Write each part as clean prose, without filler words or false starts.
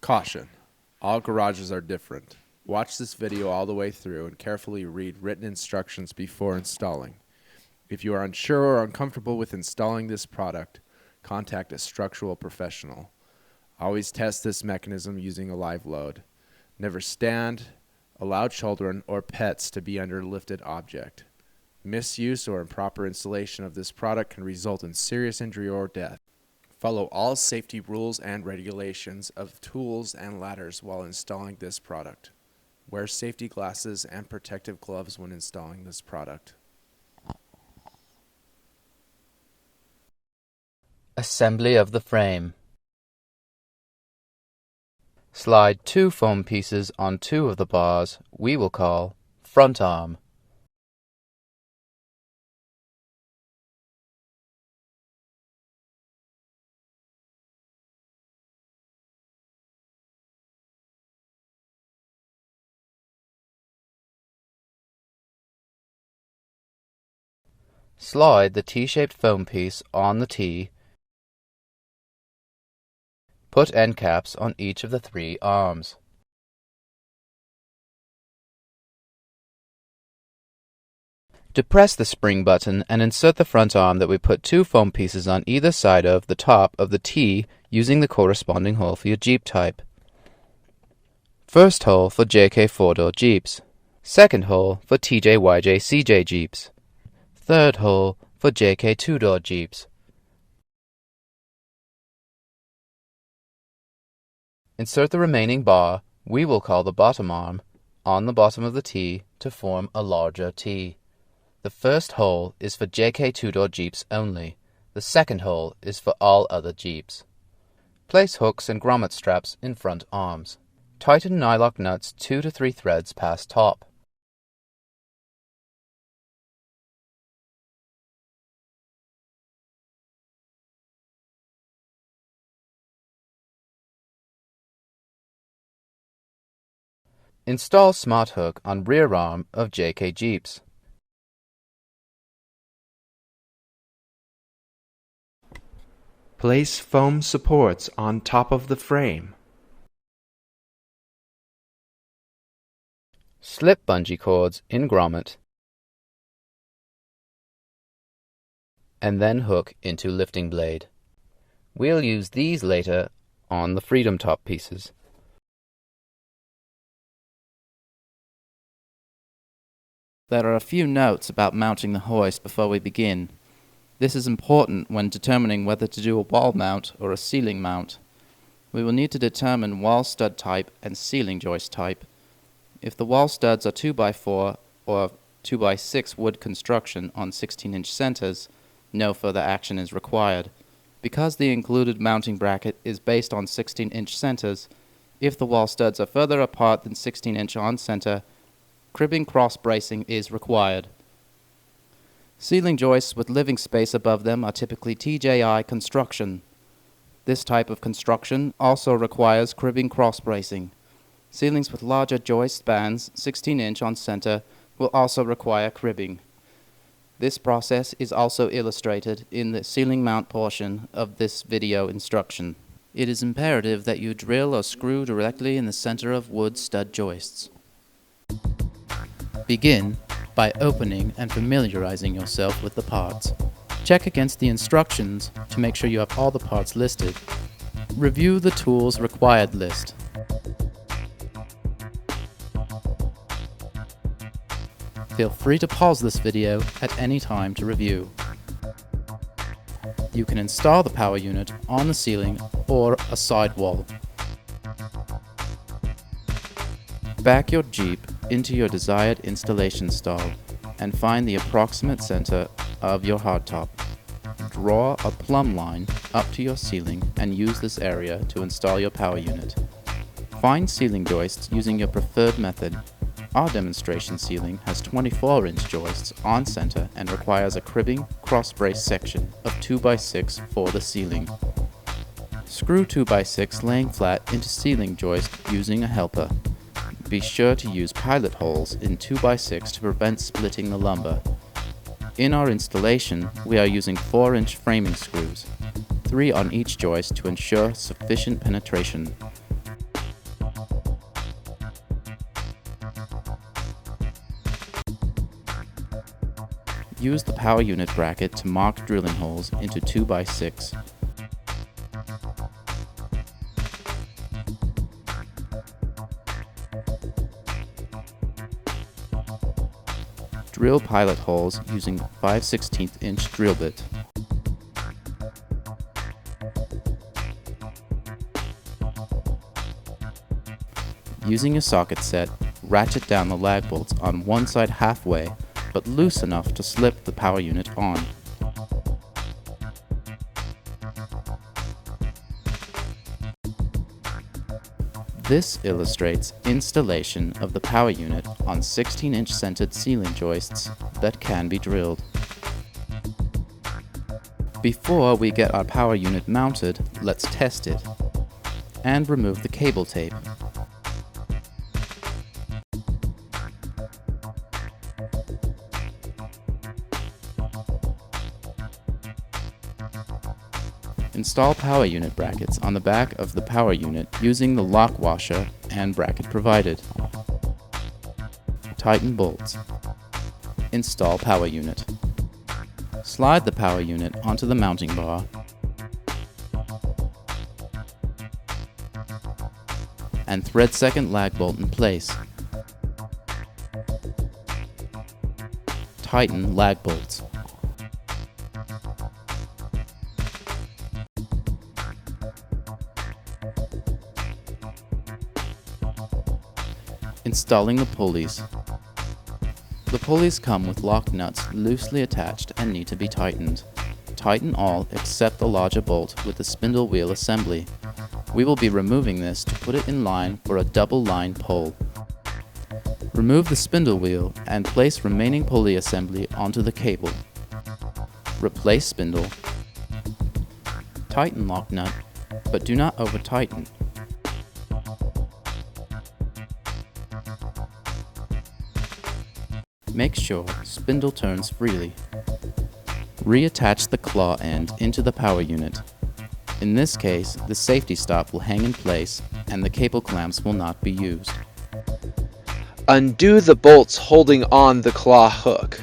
Caution: all garages are different. Watch this video all the way through and carefully read written instructions before installing. If you are unsure or uncomfortable with installing this product, contact a structural professional. Always test this mechanism using a live load. Never stand, allow children or pets to be under a lifted object. Misuse or improper installation of this product can result in serious injury or death. Follow all safety rules and regulations of tools and ladders while installing this product. Wear safety glasses and protective gloves when installing this product. Assembly of the frame. Slide 2 foam pieces on 2 of the bars we will call front arm. Slide the T-shaped foam piece on the T. Put end caps on each of the 3 arms. Depress the spring button and insert the front arm that we put 2 foam pieces on either side of the top of the T using the corresponding hole for your Jeep type. First hole for JK 4-door Jeeps. Second hole for TJ, YJ, CJ Jeeps. Third hole for JK 2-door Jeeps. Insert the remaining bar, we will call the bottom arm, on the bottom of the T to form a larger T. The first hole is for JK 2-door Jeeps only. The second hole is for all other Jeeps. Place hooks and grommet straps in front arms. Tighten nylock nuts 2 to 3 threads past top. Install smart hook on rear arm of JK Jeeps. Place foam supports on top of the frame. Slip bungee cords in grommet and then hook into lifting blade. We'll use these later on the Freedom Top pieces. There are a few notes about mounting the hoist before we begin. This is important when determining whether to do a wall mount or a ceiling mount. We will need to determine wall stud type and ceiling joist type. If the wall studs are 2x4 or 2x6 wood construction on 16-inch centers, no further action is required. Because the included mounting bracket is based on 16-inch centers, if the wall studs are further apart than 16-inch on center, cribbing cross bracing is required. Ceiling joists with living space above them are typically TJI construction. This type of construction also requires cribbing cross bracing. Ceilings with larger joist spans, 16-inch on center, will also require cribbing. This process is also illustrated in the ceiling mount portion of this video instruction. It is imperative that you drill or screw directly in the center of wood stud joists. Begin by opening and familiarizing yourself with the parts. Check against the instructions to make sure you have all the parts listed. Review the tools required list. Feel free to pause this video at any time to review. You can install the power unit on the ceiling or a side wall. Back your Jeep into your desired installation style and find the approximate center of your hardtop. Draw a plumb line up to your ceiling and use this area to install your power unit. Find ceiling joists using your preferred method. Our demonstration ceiling has 24-inch joists on center and requires a cribbing cross brace section of 2x6 for the ceiling. Screw 2x6 laying flat into ceiling joist using a helper. Be sure to use pilot holes in 2x6 to prevent splitting the lumber. In our installation, we are using 4-inch framing screws, 3 on each joist to ensure sufficient penetration. Use the power unit bracket to mark drilling holes into 2x6. Drill pilot holes using 5/16 inch drill bit. Using a socket set, ratchet down the lag bolts on one side halfway, but loose enough to slip the power unit on. This illustrates installation of the power unit on 16-inch centered ceiling joists that can be drilled. Before we get our power unit mounted, let's test it and remove the cable tape. Install power unit brackets on the back of the power unit using the lock washer and bracket provided. Tighten bolts. Install power unit. Slide the power unit onto the mounting bar and thread second lag bolt in place. Tighten lag bolts. Installing the pulleys. The pulleys come with lock nuts loosely attached and need to be tightened. Tighten all except the larger bolt with the spindle wheel assembly. We will be removing this to put it in line for a double line pull. Remove the spindle wheel and place remaining pulley assembly onto the cable. Replace spindle. Tighten lock nut, but do not over tighten. Make sure spindle turns freely. Reattach the claw end into the power unit. In this case, the safety stop will hang in place and the cable clamps will not be used. Undo the bolts holding on the claw hook.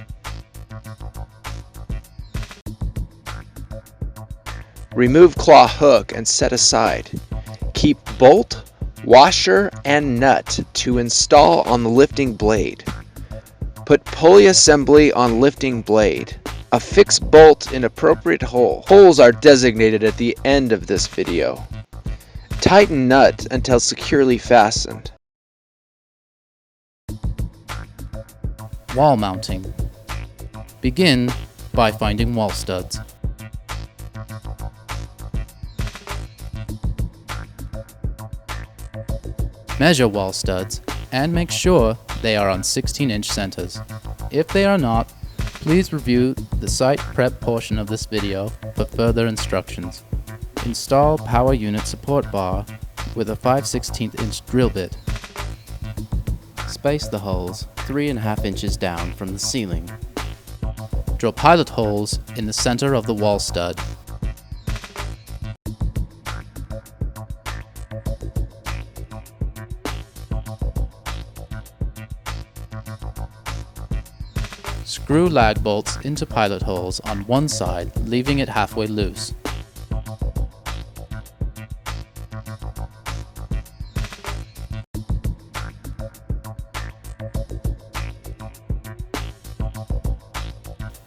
Remove claw hook and set aside. Keep bolt, washer, and nut to install on the lifting blade. Put pulley assembly on lifting blade. Affix bolt in appropriate hole. Holes are designated at the end of this video. Tighten nut until securely fastened. Wall mounting. Begin by finding wall studs. Measure wall studs and make sure they are on 16-inch centers. If they are not, please review the site prep portion of this video for further instructions. Install power unit support bar with a 5/16 inch drill bit. Space the holes 3.5 inches down from the ceiling. Drill pilot holes in the center of the wall stud. Screw lag bolts into pilot holes on one side, leaving it halfway loose.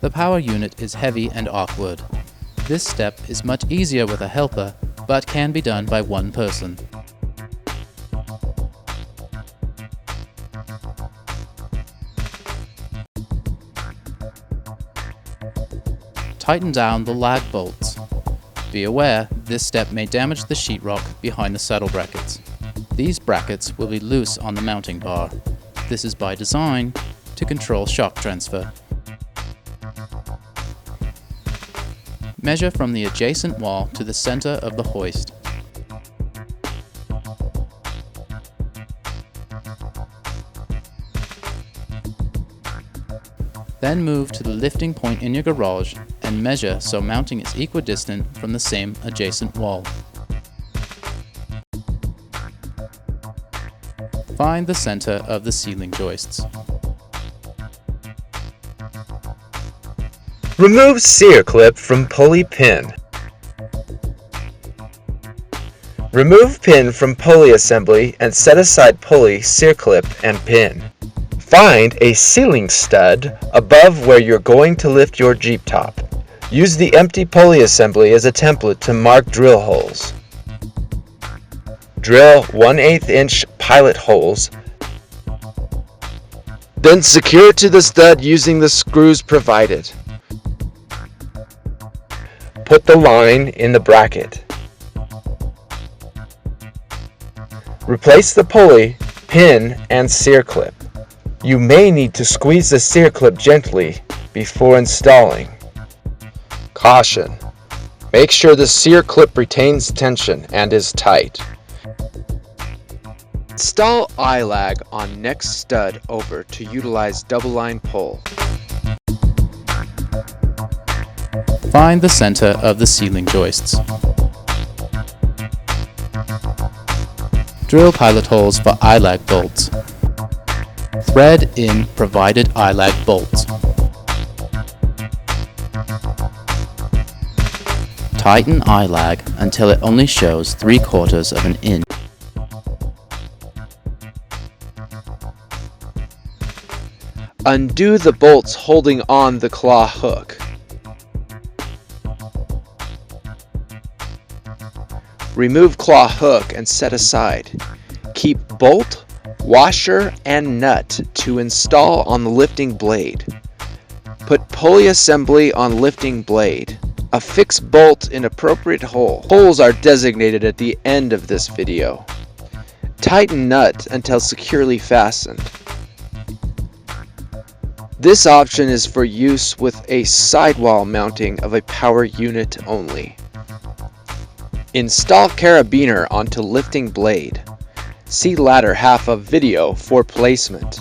The power unit is heavy and awkward. This step is much easier with a helper, but can be done by one person. Tighten down the lag bolts. Be aware, this step may damage the sheetrock behind the saddle brackets. These brackets will be loose on the mounting bar. This is by design to control shock transfer. Measure from the adjacent wall to the center of the hoist. Then move to the lifting point in your garage and measure so mounting is equidistant from the same adjacent wall. Find the center of the ceiling joists. Remove sear clip from pulley pin. Remove pin from pulley assembly and set aside pulley, sear clip, and pin. Find a ceiling stud above where you're going to lift your Jeep top. Use the empty pulley assembly as a template to mark drill holes. Drill 1/8 inch pilot holes. Then secure to the stud using the screws provided. Put the line in the bracket. Replace the pulley, pin, and sear clip. You may need to squeeze the sear clip gently before installing. Caution! Make sure the sear clip retains tension and is tight. Install eye-lag on next stud over to utilize double-line pull. Find the center of the ceiling joists. Drill pilot holes for eye-lag bolts. Thread in provided eye-lag bolts. Tighten eye-lag until it only shows 3/4 of an inch. Undo the bolts holding on the claw hook. Remove claw hook and set aside. Keep bolt, washer, and nut to install on the lifting blade. Put pulley assembly on lifting blade. Affix bolt in appropriate hole. Holes are designated at the end of this video. Tighten nut until securely fastened. This option is for use with a sidewall mounting of a power unit only. Install carabiner onto lifting blade. See latter half of video for placement.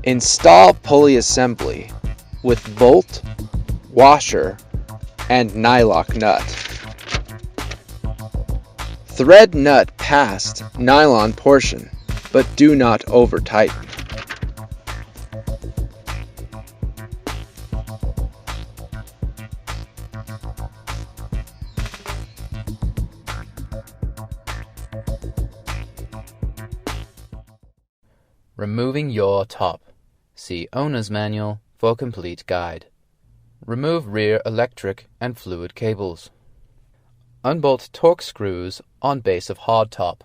Install pulley assembly with bolt, washer, and nylock nut. Thread nut past nylon portion, but do not over tighten. Removing your top. See Owner's Manual for complete guide. Remove rear electric and fluid cables. Unbolt torque screws on base of hardtop.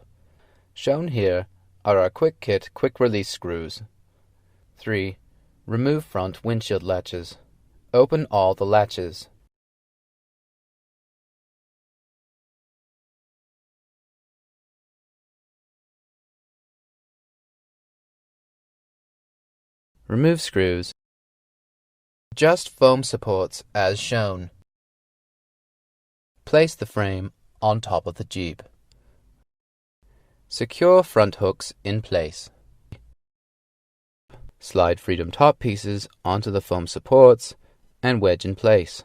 Shown here are our Quick Kit quick release screws. 3. Remove front windshield latches. Open all the latches. Remove screws. Adjust foam supports as shown. Place the frame on top of the Jeep. Secure front hooks in place. Slide Freedom top pieces onto the foam supports and wedge in place.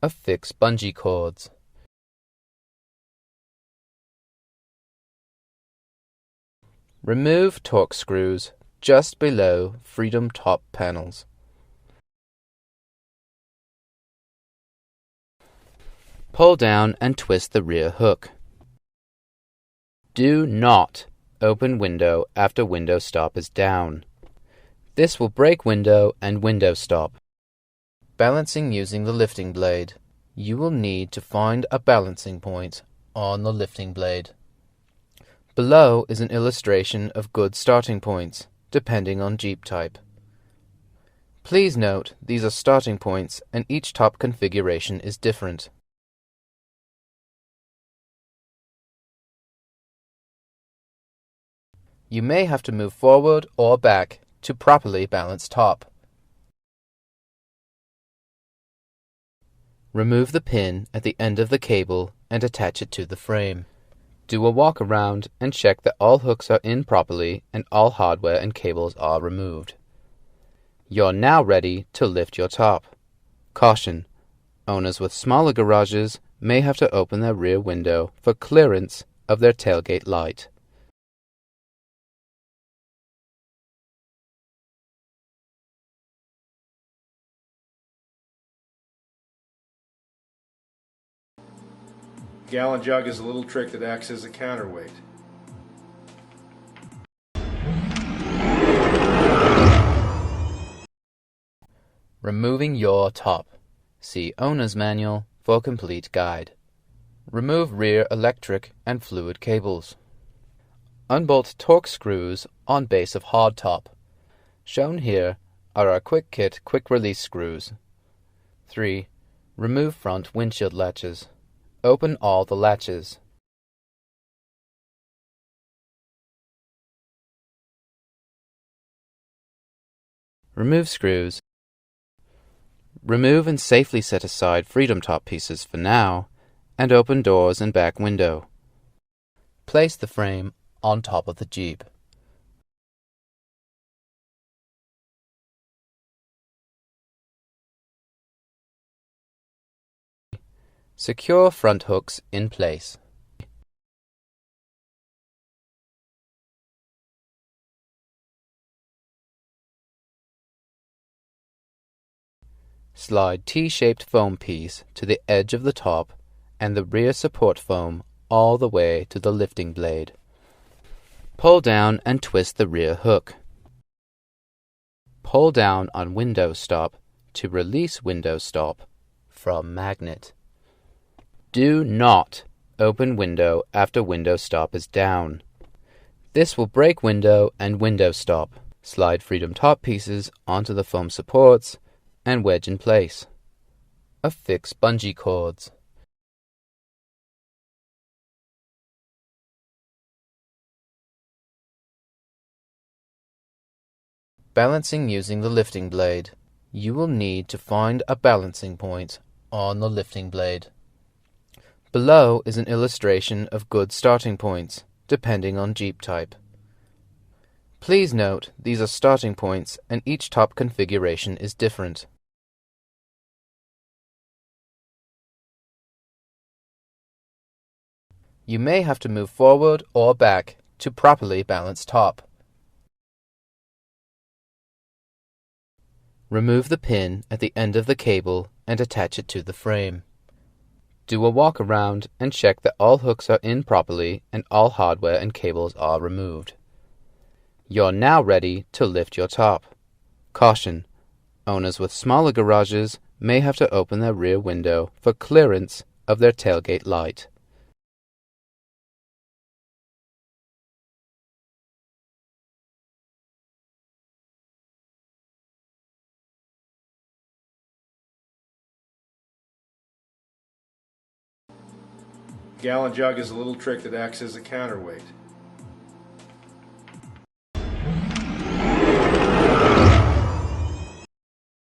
Affix bungee cords. Remove torque screws just below Freedom top panels. Pull down and twist the rear hook. Do not open window after window stop is down. This will break window and window stop. Balancing using the lifting blade. You will need to find a balancing point on the lifting blade. Below is an illustration of good starting points, depending on Jeep type. Please note these are starting points and each top configuration is different. You may have to move forward or back to properly balance top. Remove the pin at the end of the cable and attach it to the frame. Do a walk around and check that all hooks are in properly and all hardware and cables are removed. You're now ready to lift your top. Caution: owners with smaller garages may have to open their rear window for clearance of their tailgate light. Gallon jug is a little trick that acts as a counterweight. Removing your top. See Owner's Manual for complete guide. Remove rear electric and fluid cables. Unbolt torque screws on base of hardtop. Shown here are our Quick Kit quick release screws. 3. Remove front windshield latches. Open all the latches. Remove screws. Remove and safely set aside Freedom Top pieces for now, and open doors and back window. Place the frame on top of the Jeep. Secure front hooks in place. Slide T-shaped foam piece to the edge of the top and the rear support foam all the way to the lifting blade. Pull down and twist the rear hook. Pull down on window stop to release window stop from magnet. Do not open window after window stop is down. This will break window and window stop. Slide Freedom Top pieces onto the foam supports and wedge in place. Affix bungee cords. Balancing using the lifting blade. You will need to find a balancing point on the lifting blade. Below is an illustration of good starting points, depending on Jeep type. Please note these are starting points and each top configuration is different. You may have to move forward or back to properly balance top. Remove the pin at the end of the cable and attach it to the frame. Do a walk around and check that all hooks are in properly and all hardware and cables are removed. You're now ready to lift your top. Caution: owners with smaller garages may have to open their rear window for clearance of their tailgate light. Gallon jug is a little trick that acts as a counterweight.